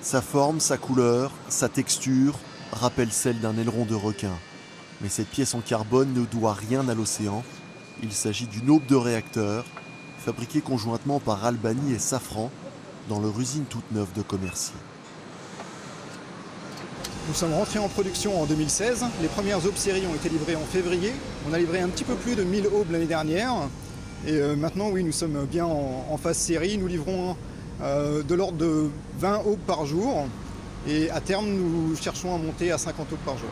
Sa forme, sa couleur, sa texture rappellent celle d'un aileron de requin. Mais cette pièce en carbone ne doit rien à l'océan. Il s'agit d'une aube de réacteur, fabriquée conjointement par Albany et Safran dans leur usine toute neuve de Commercy. Nous sommes rentrés en production en 2016. Les premières aubes séries ont été livrées en février. On a livré un petit peu plus de 1000 aubes l'année dernière. Et maintenant, oui, nous sommes bien en phase série. Nous livrons de l'ordre de 20 aubes par jour. Et à terme, nous cherchons à monter à 50 aubes par jour.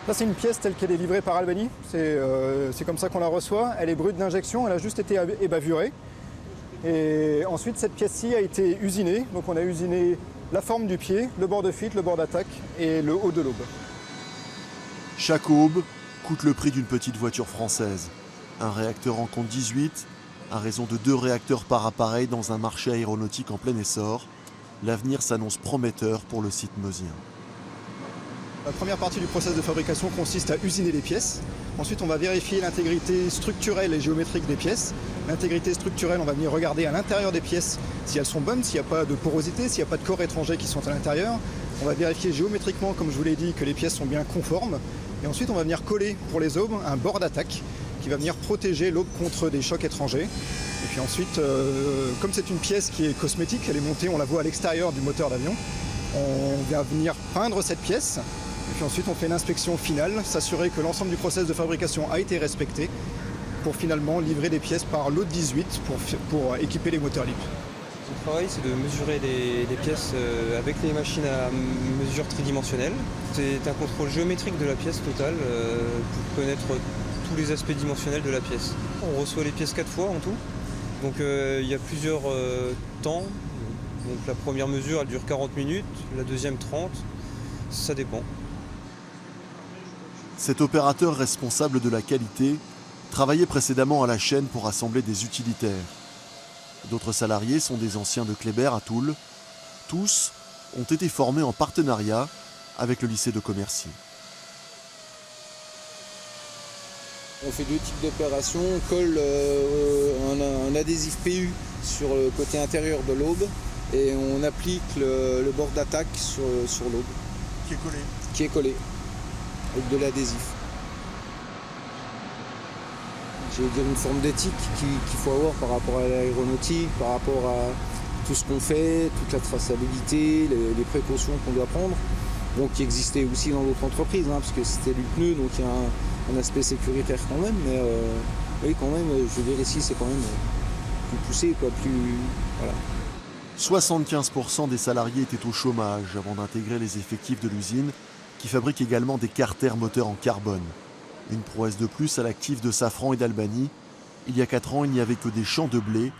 Là, c'est une pièce telle qu'elle est livrée par Albany. C'est comme ça qu'on la reçoit. Elle est brute d'injection, elle a juste été ébavurée. Et ensuite, cette pièce-ci a été usinée. Donc on a usiné la forme du pied, le bord de fuite, le bord d'attaque et le haut de l'aube. Chaque aube coûte le prix d'une petite voiture française. Un réacteur en compte 18, à raison de 2 réacteurs par appareil dans un marché aéronautique en plein essor. L'avenir s'annonce prometteur pour le site meusien. La première partie du process de fabrication consiste à usiner les pièces. Ensuite, on va vérifier l'intégrité structurelle et géométrique des pièces. L'intégrité structurelle, on va venir regarder à l'intérieur des pièces si elles sont bonnes, s'il n'y a pas de porosité, s'il n'y a pas de corps étrangers qui sont à l'intérieur. On va vérifier géométriquement, comme je vous l'ai dit, que les pièces sont bien conformes. Et ensuite, on va venir coller pour les aubes un bord d'attaque qui va venir protéger l'aube contre des chocs étrangers. Et puis ensuite, comme c'est une pièce qui est cosmétique, elle est montée, on la voit à l'extérieur du moteur d'avion, on va venir peindre cette pièce. Et puis ensuite, on fait l'inspection finale, s'assurer que l'ensemble du process de fabrication a été respecté pour finalement livrer des pièces par lot 18 pour équiper les moteurs LEAP. Mon travail, c'est de mesurer les pièces avec les machines à mesure tridimensionnelle. C'est un contrôle géométrique de la pièce totale pour connaître tous les aspects dimensionnels de la pièce. On reçoit les pièces 4 fois en tout. Donc il y a plusieurs temps. Donc la première mesure, elle dure 40 minutes, la deuxième 30, ça dépend. Cet opérateur responsable de la qualité travaillait précédemment à la chaîne pour assembler des utilitaires. D'autres salariés sont des anciens de Kléber à Toul. Tous ont été formés en partenariat avec le lycée de Commercy. On fait 2 types d'opérations. On colle un adhésif PU sur le côté intérieur de l'aube et on applique le bord d'attaque sur l'aube. Qui est collé. Qui est collé avec de l'adhésif. Je veux dire une forme d'éthique qu'il faut avoir par rapport à l'aéronautique, par rapport à tout ce qu'on fait, toute la traçabilité, les précautions qu'on doit prendre. Bon, qui existait aussi dans d'autres entreprises, parce que c'était du pneu, donc il y a un aspect sécuritaire quand même, mais oui, quand même, je veux dire ici, c'est quand même plus poussé, quoi, plus... Voilà. 75% des salariés étaient au chômage avant d'intégrer les effectifs de l'usine, qui fabrique également des carters moteurs en carbone. Une prouesse de plus à l'actif de Safran et d'Albany. Il y a 4 ans, il n'y avait que des champs de blé,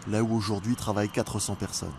là où aujourd'hui travaillent 400 personnes.